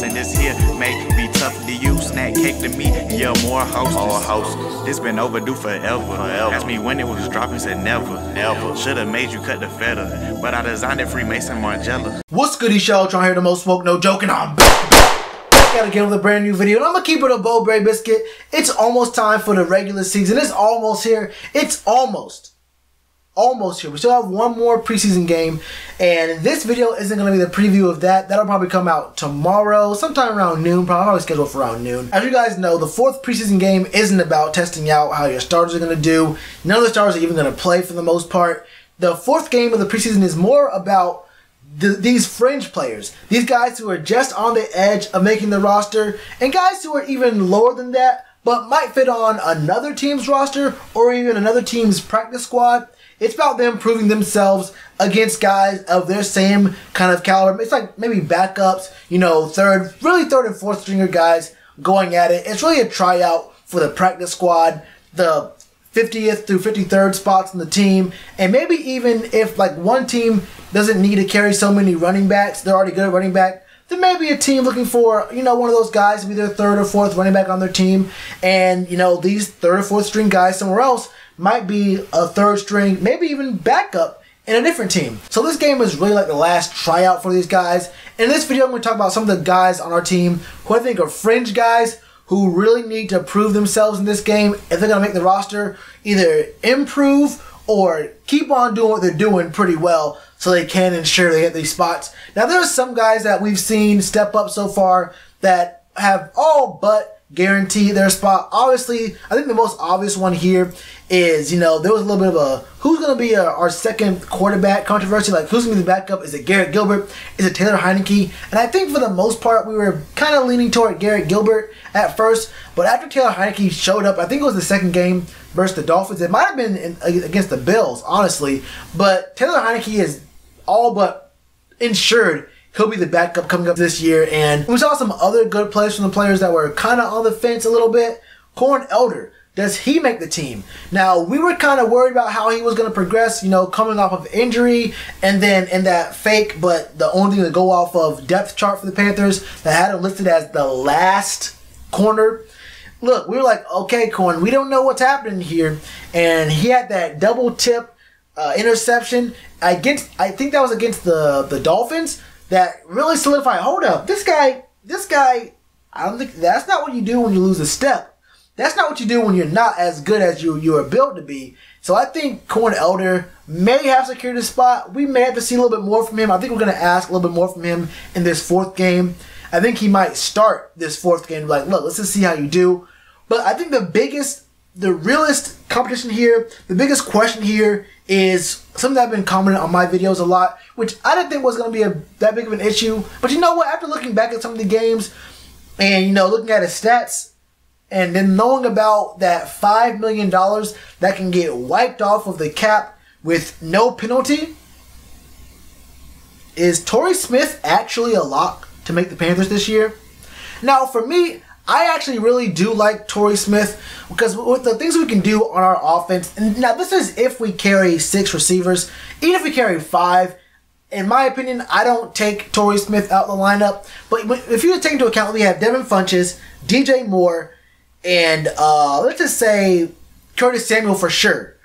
and this here may be tough to you. Snack cake to me, yeah, more hostess. This been overdue forever. Asked me when it was dropping, said never. Should've made you cut the feta, but I designed it Freemason Margiela. What's good, Shellitronnn here, the most smoke, no joking. I'm back again with a brand new video, and I'm gonna keep it a Bowberry biscuit. It's almost time for the regular season. It's almost here. It's almost here. We still have one more preseason game, and this video isn't going to be the preview of that. That'll probably come out tomorrow, sometime around noon, probably scheduled for around noon. As you guys know, the fourth preseason game isn't about testing out how your starters are going to do. None of the starters are even going to play for the most part. The fourth game of the preseason is more about these fringe players, these guys who are just on the edge of making the roster, and guys who are even lower than that, but might fit on another team's roster or even another team's practice squad. It's about them proving themselves against guys of their same kind of caliber. It's like maybe backups, you know, third and fourth stringer guys going at it. It's really a tryout for the practice squad, the 50th through 53rd spots in the team. And maybe even if like one team doesn't need to carry so many running backs, they're already good at running back, there may be a team looking for, you know, one of those guys to be their third or fourth running back on their team. And, you know, these third or fourth string guys somewhere else might be a third string, maybe even backup in a different team. So this game is really like the last tryout for these guys. In this video, I'm going to talk about some of the guys on our team who I think are fringe guys who really need to prove themselves in this game if they're going to make the roster, either improve or keep on doing what they're doing pretty well so they can ensure they get these spots. Now, there are some guys that we've seen step up so far that have all but guaranteed their spot. Obviously, I think the most obvious one here is, you know, there was a little bit of a who's going to be our second quarterback controversy. Like, who's going to be the backup? Is it Garrett Gilbert? Is it Taylor Heineke? And I think for the most part, we were kind of leaning toward Garrett Gilbert at first. But after Taylor Heineke showed up, I think it was the second game versus the Dolphins. It might have been against the Bills, honestly. But Taylor Heineke is all but ensured he'll be the backup coming up this year. And we saw some other good plays from the players that were kind of on the fence a little bit. Corn Elder, does he make the team? Now, we were kind of worried about how he was going to progress, you know, coming off of injury and then in that fake, but the only thing to go off of depth chart for the Panthers that had him listed as the last corner. Look, we were like, okay, Corn, we don't know what's happening here. And he had that double tip interception against, I think that was against the Dolphins, that really solidified, hold up, this guy, I don't think, that's not what you do when you lose a step. That's not what you do when you're not as good as you are built to be. So I think Corn Elder may have secured his spot. We may have to see a little bit more from him. I think we're going to ask a little bit more from him in this fourth game. I think he might start this fourth game like, look, let's just see how you do. But I think the realest competition here, the biggest question here is something that I've been commenting on my videos a lot, which I didn't think was going to be that big of an issue. But you know what? After looking back at some of the games and, you know, looking at his stats and then knowing about that $5 million that can get wiped off of the cap with no penalty, is Torrey Smith actually a lock to make the Panthers this year? Now, for me, I actually really do like Torrey Smith because with the things we can do on our offense, and now this is if we carry 6 receivers, even if we carry 5, in my opinion, I don't take Torrey Smith out of the lineup. But if you take into account we have Devin Funchess, DJ Moore, and let's just say Curtis Samuel for sure.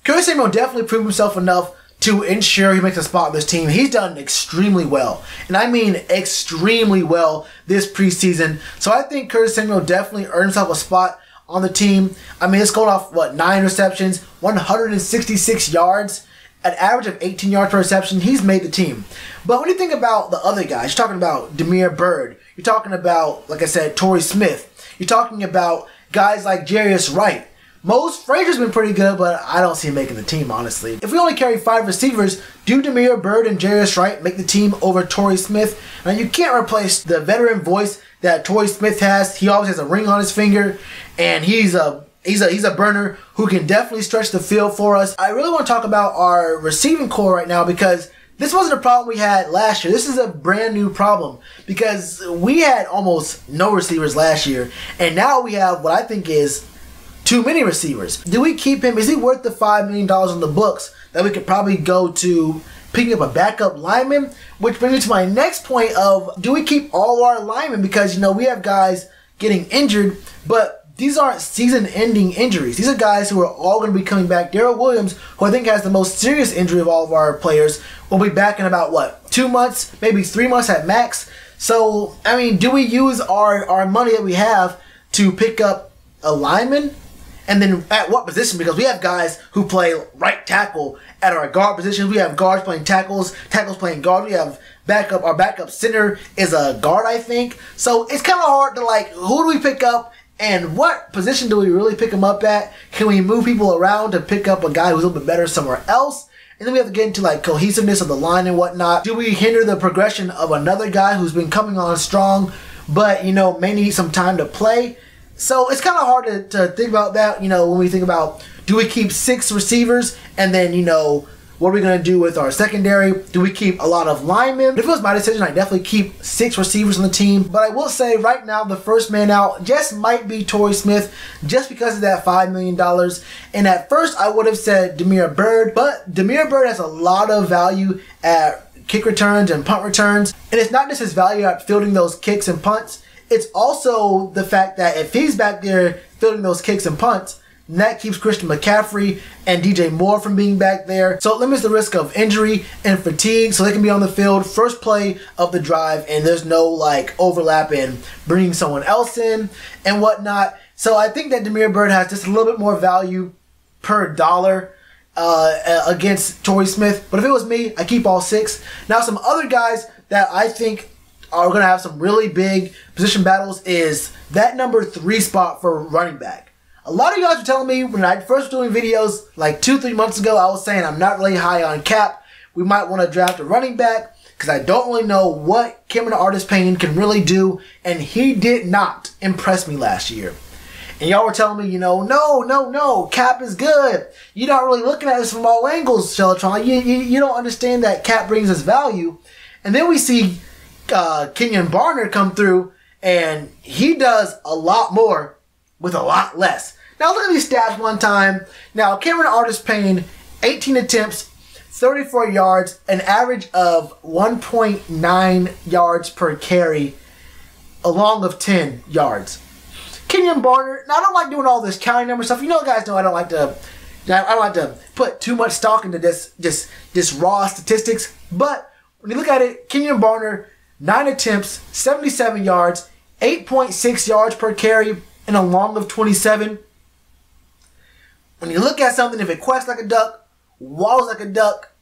Curtis Samuel definitely proved himself enough to ensure he makes a spot on this team. He's done extremely well. And I mean extremely well this preseason. So I think Curtis Samuel definitely earned himself a spot on the team. I mean, it's going off, what, 9 receptions, 166 yards, an average of 18 yards per reception. He's made the team. But when you think about the other guys, you're talking about Damiere Byrd. You're talking about, like I said, Torrey Smith. You're talking about guys like Jarius Wright. Most Frazier's been pretty good, but I don't see him making the team, honestly. If we only carry 5 receivers, do Damiere Byrd and Jarius Wright make the team over Torrey Smith? Now, you can't replace the veteran voice that Torrey Smith has. He always has a ring on his finger, and he's a burner who can definitely stretch the field for us. I really want to talk about our receiving core right now because this wasn't a problem we had last year. This is a brand new problem because we had almost no receivers last year, and now we have what I think is too many receivers. Do we keep him? Is he worth the $5 million on the books that we could probably go to picking up a backup lineman, which brings me to my next point of, do we keep all our linemen? Because, you know, we have guys getting injured, but these aren't season-ending injuries. These are guys who are all going to be coming back. Darrell Williams, who I think has the most serious injury of all of our players, will be back in about, what, 2 months, maybe 3 months at max. So, I mean, do we use our money that we have to pick up a lineman? And then at what position? Because we have guys who play right tackle at our guard positions. We have guards playing tackles, tackles playing guard. We have backup. Our backup center is a guard, I think. So it's kind of hard to, like, who do we pick up and what position do we really pick them up at? Can we move people around to pick up a guy who's a little bit better somewhere else? And then we have to get into, like, cohesiveness of the line and whatnot. Do we hinder the progression of another guy who's been coming on strong, but, you know, may need some time to play? So it's kind of hard to think about that, you know, when we think about, do we keep 6 receivers and then, you know, what are we going to do with our secondary? Do we keep a lot of linemen? If it was my decision, I'd definitely keep 6 receivers on the team. But I will say right now, the first man out just might be Torrey Smith just because of that $5 million. And at first, I would have said Damiere Byrd. But Damiere Byrd has a lot of value at kick returns and punt returns. And it's not just his value at fielding those kicks and punts. It's also the fact that if he's back there fielding those kicks and punts, and that keeps Christian McCaffrey and DJ Moore from being back there. So it limits the risk of injury and fatigue so they can be on the field first play of the drive and there's no, like, overlap in bringing someone else in and whatnot. So I think that Damiere Byrd has just a little bit more value per dollar against Torrey Smith. But if it was me, I keep all 6. Now some other guys that I think are going to have some really big position battles is that number 3 spot for running back. A lot of you guys were telling me when I first was doing videos like 2-3 months ago, I was saying I'm not really high on Cap. We might want to draft a running back because I don't really know what Cameron Artis-Payne can really do, and he did not impress me last year. And y'all were telling me, you know, no, Cap is good. You're not really looking at this from all angles, Shellitronnn. You don't understand that Cap brings us value. And then we see Kenyon Barner come through, and he does a lot more with a lot less. Now look at these stats one time. Now Cameron Artis-Payne, 18 attempts, 34 yards, an average of 1.9 yards per carry, along of 10 yards. Kenyon Barner, now I don't like doing all this counting number stuff. You know, guys know I don't like to put too much stock into this raw statistics. But when you look at it, Kenyon Barner, 9 attempts, 77 yards, 8.6 yards per carry, and a long of 27. When you look at something, if it quacks like a duck, waddles like a duck,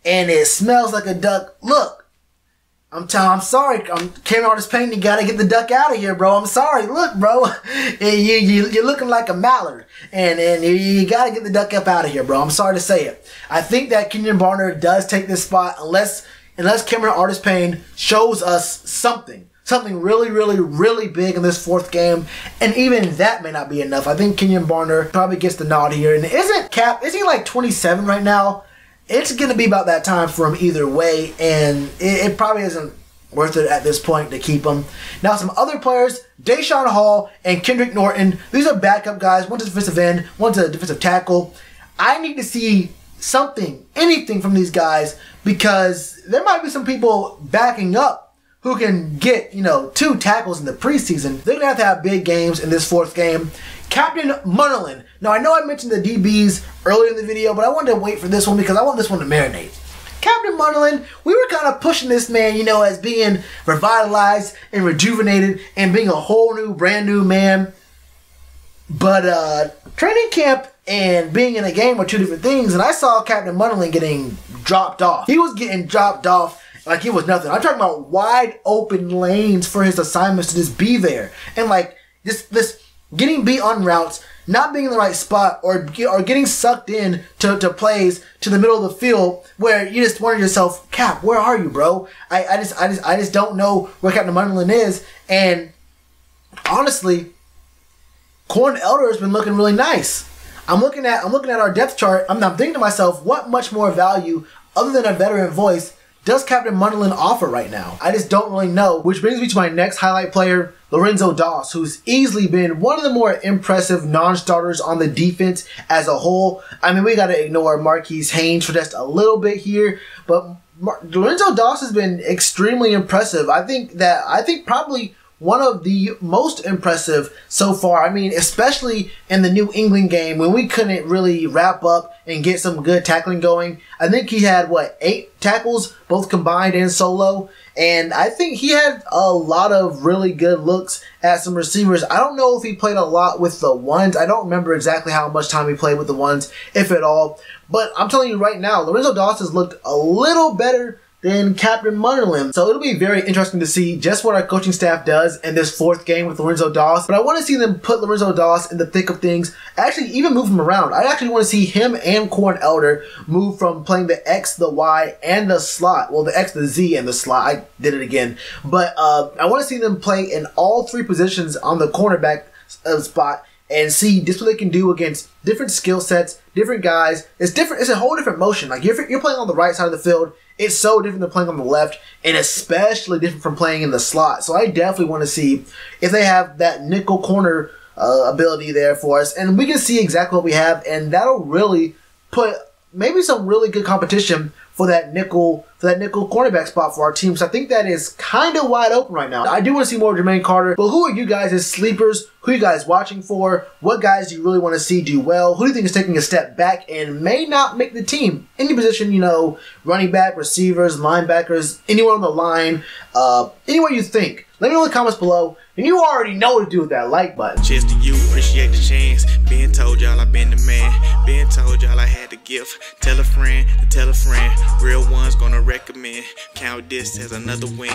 and it smells like a duck, look, I'm sorry, Cameron Artis-Payne, you gotta get the duck out of here, bro. I'm sorry, look, bro, you're looking like a mallard, and you gotta get the duck up out of here, bro. I'm sorry to say it. I think that Kenyon Barner does take this spot unless Cameron Artis-Payne shows us something really big in this 4th game, and even that may not be enough. I think Kenyon Barner probably gets the nod here. And isn't he like 27 right now? It's going to be about that time for him either way, and it probably isn't worth it at this point to keep him. Now some other players, Deshaun Hall and Kendrick Norton, these are backup guys. One's a defensive end, one's a defensive tackle. I need to see something, anything from these guys, because there might be some people backing up who can get, you know, 2 tackles in the preseason. They're going to have big games in this 4th game. Captain Munnerlyn. Now, I know I mentioned the DBs earlier in the video, but I wanted to wait for this one because I want this one to marinate. Captain Munnerlyn, we were kind of pushing this man, you know, as being revitalized and rejuvenated and being a whole new, brand new man. But training camp and being in a game are 2 different things, and I saw Captain Munnerlyn getting dropped off. He was getting dropped off like it was nothing. I'm talking about wide open lanes for his assignments to just be there. And like this getting beat on routes, not being in the right spot, or getting sucked in to plays to the middle of the field where you just wonder to yourself, Cap, where are you, bro? I just don't know where Captain Munnerlyn is. And honestly, Corn Elder has been looking really nice. I'm looking at our depth chart. I'm thinking to myself, what much more value other than a veteran voice does Captain Munderland offer right now? I just don't really know, which brings me to my next highlight player, Lorenzo Doss, who's easily been one of the more impressive non-starters on the defense as a whole. I mean, we got to ignore Marquise Haynes for just a little bit here, but Lorenzo Doss has been extremely impressive. I think probably one of the most impressive so far. I mean, especially in the New England game when we couldn't really wrap up and get some good tackling going. I think he had, 8 tackles, both combined and solo. And I think he had a lot of really good looks at some receivers. I don't know if he played a lot with the ones. I don't remember exactly how much time he played with the ones, if at all. But I'm telling you right now, Lorenzo Doss has looked a little better than Captain Munderland. So it'll be very interesting to see just what our coaching staff does in this 4th game with Lorenzo Doss. But I want to see them put Lorenzo Doss in the thick of things. Actually, even move him around. I actually want to see him and Corn Elder move from playing the X, the Y, and the slot. Well, the X, the Z, and the slot. I did it again. But I want to see them play in all 3 positions on the cornerback spot and see just what they can do against different skill sets, different guys. It's different. It's a whole different motion. Like, you're playing on the right side of the field. It's so different than playing on the left, and especially different from playing in the slot. So I definitely want to see if they have that nickel corner ability there for us, and we can see exactly what we have, and that'll really put maybe some really good competition for that nickel cornerback spot for our team. So I think that is kind of wide open right now. I do want to see more of Jermaine Carter, but who are you guys as sleepers? Who are you guys watching for? What guys do you really want to see do well? Who do you think is taking a step back and may not make the team? Any position, running back, receivers, linebackers, anyone on the line, anywhere you think. Let me know in the comments below. And you already know what to do with that like button. Cheers to you, appreciate the chance. Been told y'all I been the man. Been told y'all I had the gift. Tell a friend to tell a friend. Real ones gonna recommend. Count this as another win.